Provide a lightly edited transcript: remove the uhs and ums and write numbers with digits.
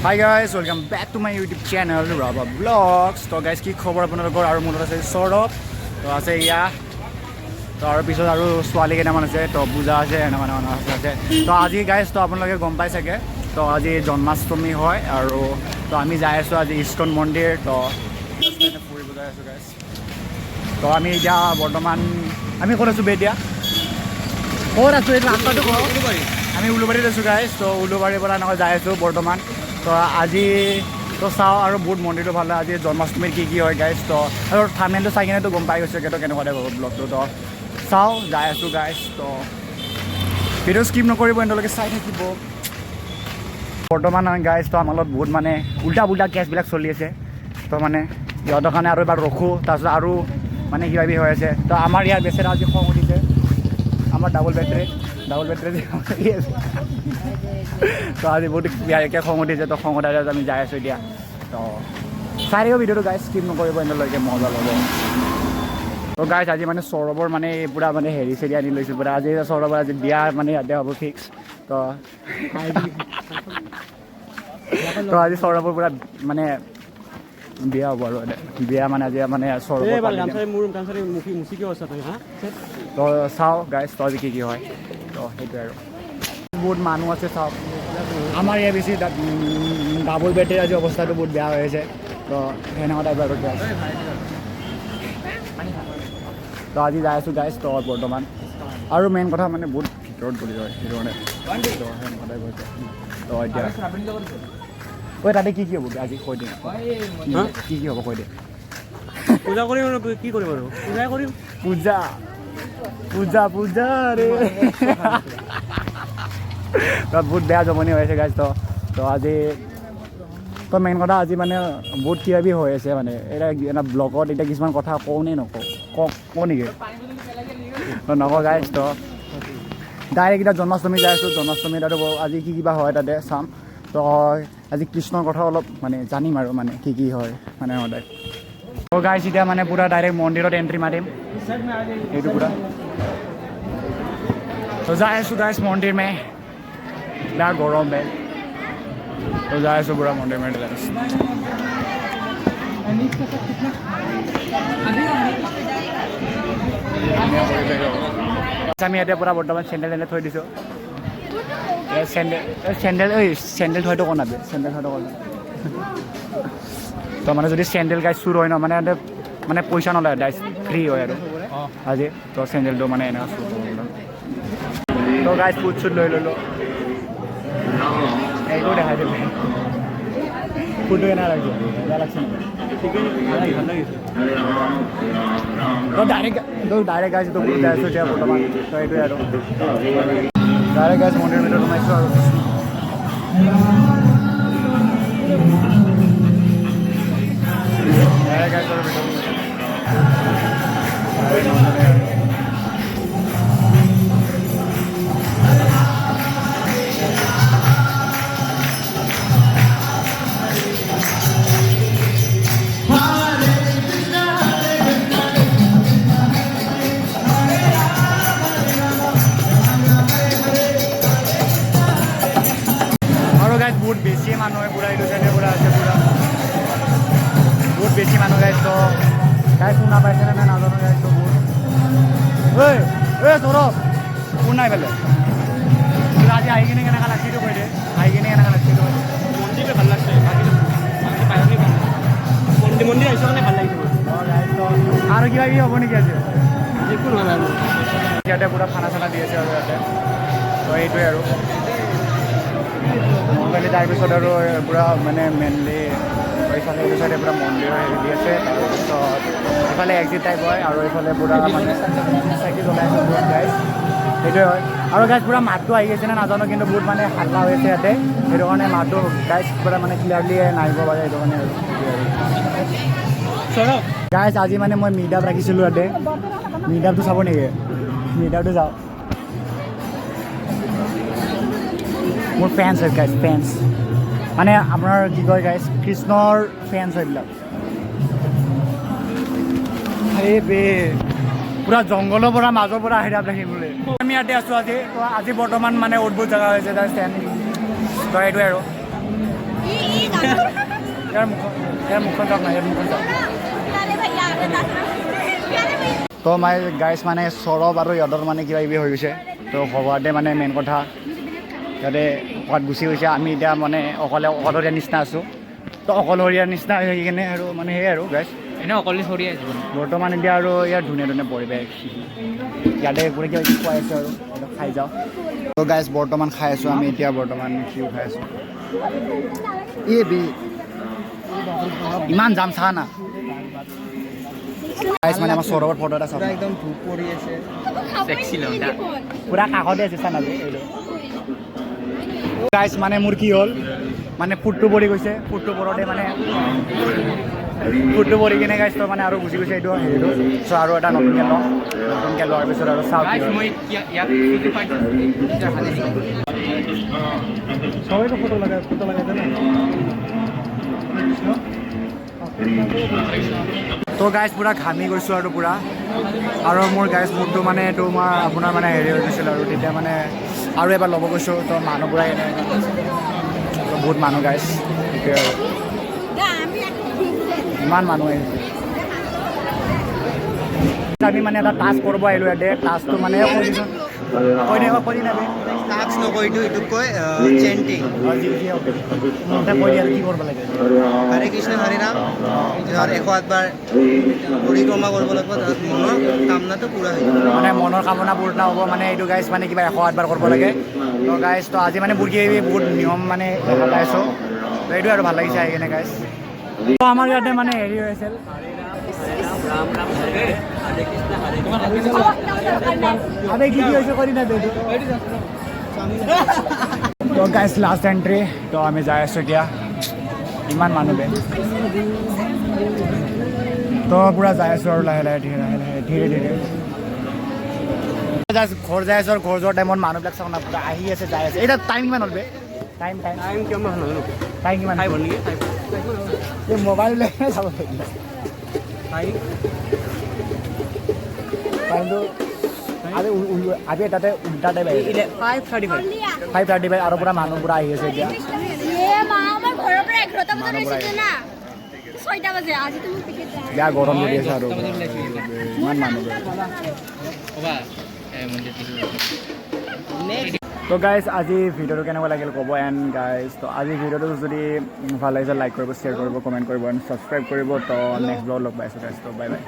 Hi guys, welcome back to my YouTube channel Raba Vlogs. So guys, কি খবৰ আপোনালোকৰ আৰু মোৰ আছে সৌৰভ তো আছে ইয়া তো আৰু পিছত আৰু ছোৱালী কেইটামান আছে তো পূজা আছে এনেমান আছে তো আজি গাইজ তো আপোনালোকে গম পাই চাগে তো আজি জন্মাষ্টমী হয় আৰু তো আমি যাই আছোঁ আজি ইস্কন মন্দিৰ তো ফুৰিব যাই আছোঁ গাইজ তো আমি এতিয়া বৰ্তমান আমি ক'ত আছোঁ বে এতিয়া ক'ত আছোঁ এইটো ৰাস্তাটো আমি উলুবাৰীত আছোঁ গাইজ তো উলুবাৰীৰ পৰা এনেকৈ যাই আছোঁ বৰ্তমান তো আজি তো চাওঁ আৰু বহুত মন্দিৰটো ভাল লাগে আজি জন্মাষ্টমীৰ কি হয় গাইজ তো আৰু থাম্বনেইলটো চাই কিনেতো গম পাই গৈছে তো কেনেকুৱা টাইপ ব্লগটো তো চাওঁ যাই আছোঁ গাইজ তো ভিডিঅ' স্কিপ নকৰিব এনেলৈকে চাই থাকিব বৰ্তমান গাইজ তো আমাৰ লগত বহুত মানে উল্টা কেছবিলাক চলি আছে তো মানে সিহঁতৰ কাৰণে আৰু এবাৰ ৰখোঁ তাৰপিছত আৰু মানে কিবা কিবি হৈ আছে তো আমাৰ ইয়াৰ বেচেৰা আজি খং উঠিছে আমাৰ ডাবল বেটাৰী তো আজি বহুত বেয়াকৈ খং উঠিছে তো খং উঠাই আমি যাই আছোঁ এতিয়া তো চাই থাকিব ভিডিঅ'টো গাইজ স্কিপ নকৰিব এনেলৈকে মজা ল'ব তো গাইজ আজি মানে সৌৰভৰ মানে পূৰা মানে হেৰি চেৰি আনি লৈছোঁ পূৰা আজি সৌৰভৰ আজি বিয়া মানে ইয়াতে হ'ব ফিক্স তো তো আজি সৌৰভৰ পূৰা মানে বিয়া হ'ব আৰু বিয়া মানে আজি মানে সৌৰভৰ তো চাওঁ গাইজ তো আজি কি হয় তো সেইটোৱে আৰু বহুত মানুহ আছে চাওক আমাৰ ইয়াৰ বেছি ডাবল বেটাৰী আজি অৱস্থাটো বহুত বেয়া হৈ আছে তো সেনেকুৱা টাইপৰ আৰু তো আজি যাই আছোঁ গাইজ তো বৰ্তমান আৰু মেইন কথা মানে বহুত ভিতৰত বুলি কয় সেইটো কাৰণে তো সেনেকুৱা টাইপ হৈছে তো এতিয়া ঐ তাতে কি হ'ব আজি কৈ দিম কি হ'ব কৈ দিম পূজা কৰিম কি কৰিম আৰু পূজাই কৰিম পূজা ৰে বহুত বেয়া জমনি হৈ আছে গাইজ তো আজি তো মেইন কথা আজি মানে বহুত কিবা কিবি হৈ আছে মানে এটা ব্লগত এতিয়া কিছুমান কথা কওঁ নে নকওঁ কওঁ নেকি তো নকওঁ গাইজ তো ডাইৰেক্ট এতিয়া জন্মাষ্টমী যাই আছোঁ জন্মাষ্টমী তাতে আজি কি কিবা হয় তাতে চাম তো আজি কৃষ্ণৰ কথা অলপ মানে জানিম আৰু মানে কি হয় মানে সদায় তো গাইজ এতিয়া মানে পূৰা ডাইৰেক্ট মন্দিৰত এণ্ট্ৰি মাৰিম এইটো পূৰা তো যাই আছোঁ গাইজ মন্দিৰ মে বেয়া গৰম বে তো যাই আছোঁ পূৰা মন্দিৰ মে যাই আছোঁ আমি ইয়াতে পূৰা বৰ্তমান চেণ্ডেল থৈ দিছোঁ চেণ্ডেল থৈতো কোন আবে চেণ্ডেল থৈতো কোন তো মানে যদি চেণ্ডেল গাইজ চুৰ হয় ন মানে পইচা নলয় গাইজ ফ্ৰী হয় আৰু আজি তো চেণ্ডেলটো মানে এনেকুৱা চুৰ কৰিব তো গাইজ ফুট চুট লৈ ল'লোঁ এইটো দেখাই দিম ফুটটো কেনে লাগিছে বেয়া লাগছে তো ডাইৰেক্ট গাইজ তো যাই আছোঁ এতিয়া বৰ্তমান তো এইটোৱে আৰু ডাইৰেক্ট গাইজ মন্দিৰৰ ভিতৰত সোমাইছোঁ আৰু ডাইৰেক্ট গাইজৰ ভিতৰত বহুত বেছি মানুহে পূৰা এইটো চাইডে পূৰা আছে পূৰা বহুত বেছি মানুহ গাইছ তো গাইছ শুনা পাইছেনে নাই নাজানো গাইছ তো বহুত সৌৰভ কোন নাই পেলাই আজি আহি কিনে কেনেকুৱা লাগছে এইটো কৈ দে আহি কিনে কেনেকুৱা লাগছে এইটো মন্দিৰটো ভাল লাগছে মন্দিৰ আহিছোঁ কাৰণে ভাল লাগিছে আৰু কিবা কিবি হ'ব নেকি আজি একো নহয় ইয়াতে পূৰা খানা চানা দি আছে আৰু ইয়াতে তো এইটোৱে আৰু মংগলী তাৰপিছত আৰু পূৰা মানে মেইনলি এইফালে এইটো চাইডে পূৰা মন্দিৰৰ হেৰি দি আছে তাৰপিছত এইফালে এক্সিট টাইপ হয় আৰু এইফালে পূৰা মানে চাইকেল জ্বলাই আছে বহুত গাইজ সেইটোৱে হয় আৰু গাইজ পূৰা মাতটো আহি আছে নে নাজানো কিন্তু বহুত মানে হাল্লা হৈ আছে ইয়াতে সেইটো কাৰণে মাতটো গাইজ পূৰা মানে ক্লিয়াৰলি নাহিব পাৰে সেইটো কাৰণে আৰু গাইজ আজি মানে মই মিট আপ ৰাখিছিলোঁ ইয়াতে মিট আপটো চাব নেকি মিট আপটো যাওঁ মোৰ ফেন্স হয় গাইজ ফেন্স মানে আপোনাৰ কি কয় গাইজ কৃষ্ণৰ ফেন্স হয় এইবিলাক এই বে পূৰা জংঘলৰ পৰা মাজৰ পৰা আহি ৰাখিম বোলে আমি ইয়াতে আছোঁ আজি বৰ্তমান মানে অদ্ভুত জেগা হৈছে তাৰ ষ্টেণ্ড তো এইটোৱে আৰু ইয়াৰ মুখখন চাওক না ইয়াৰ মুখখন চাওক তো মই গাইজ মানে সৌৰভ আৰু ইহঁতৰ মানে কিবা কিবি হৈ গৈছে তো হোৱাতে মানে মেইন কথা ইয়াতে ক'ৰবাত গুচি গৈছে আমি এতিয়া মানে অকলশৰীয়া নিচিনা আছোঁ তো অকলশৰীয়াৰ নিচিনা হৈ কিনে আৰু মানে সেয়াই আৰু গাইজ এনেই অকলশৰীয়া জীৱন বৰ্তমান এতিয়া আৰু ইয়াৰ ধুনীয়া ধুনীয়া পৰিৱেশ ইয়াতে পুৰা কিবা কিবি খুৱাই আছোঁ আৰু খাই যাওঁ তো গাইজ বৰ্তমান খাই আছোঁ আমি এতিয়া বৰ্তমান কিউ খাই আছোঁ ইমান যাম চাহ না গাইজ মানে আমাৰ সৌৰভৰ ফটো এটা চাব একদম ধূপ পৰি আছে চেক্সি লণ্ডা পুৰা কাষতে আছে চাহ নাজে গাইজ মানে মোৰ কি হ'ল মানে ফুটটো পৰি গৈছে ফুটটো পৰোঁতে মানে ফুটটো পৰি কিনে গাইজ তো মানে আৰু গুচি গৈছে এইটো হেৰিটো চ' আৰু এটা নতুনকৈ লওঁ নতুনকৈ লোৱাৰ পিছত আৰু চাওঁ সবাইকে ফটো লাগে তো গাইজ পুৰা ঘামি গৈছোঁ আৰু পুৰা আৰু মোৰ গাইজ ফুটটো মানে তোমাৰ আপোনাৰ মানে হেৰি হৈ গৈছিল আৰু তেতিয়া মানে আৰু এবাৰ ল'ব গৈছোঁ তো মানুহ পুৰা এনে বহুত মানুহ গাইজ সেইটোৱে আৰু ইমান মানুহ আহিছে আমি মানে এটা টাস্ক কৰিব আহিলোঁ ইয়াতে টাস্কটো মানে কৈ নাবে টাস্ক নকয়টো এইটোক কয় চেণ্টিং কৈ দিয়ে আৰু কি কৰিব লাগে হৰে কৃষ্ণ হৰে ৰাম ধৰ 108বাৰ পৰিক্ৰমা কৰিব লাগিব তাৰপিছত মনৰ কামনাটো পূৰা হৈ যাব মানে মনৰ কামনা পূৰ্ণ হ'ব মানে এইটো গাইজ মানে কিবা 108বাৰ কৰিব লাগে তো গাইজ তো আজি মানে বহুত নিয়ম মানে দেখা পাইছোঁ তো এইটো আৰু ভাল লাগিছে আহি কিনে গাইজ তো আমাৰ ইয়াতে মানে হেৰি হৈ আছিল আবে কি হৈছে কৰি না বেটো তো গাইজ লাষ্ট এণ্ট্ৰি তো আমি যাই আছোঁ এতিয়া ইমান মানুহ বে তো পুৰা যাই আছোঁ আৰু লাহে লাহে ধীৰে ধীৰে ঘৰ যাই আছোঁ আৰু ঘৰ যোৱাৰ টাইমত মানুহবিলাক চাওঁ না পুৰা আহি আছে যাই আছে এতিয়া টাইম কিমান হ'ল বে টাইম কিমান হ'ল টাইম কিমান ফাইভ হ'ল নেকি এই মোবাইল লৈ চাব লাগিব টাইমটো আজি তাতে উল্টা টাইম আহিছে 5:35 আৰু পুৰা মানুহ পুৰা আহি আছে এতিয়া বেয়া গৰম লাগি আছে আৰু ইমান মানুহ তো গাইজ আজি ভিডিঅ'টো কেনেকুৱা লাগিল ক'ব এণ্ড গাইজ তো আজি ভিডিঅ'টো যদি ভাল লাগিছে লাইক কৰিব শ্বেয়াৰ কৰিব কমেণ্ট কৰিব এণ্ড ছাবস্ক্ৰাইব কৰিব তো নেক্সট ব্লগ লগ পাইছোঁ গাইজ তো বাই বাই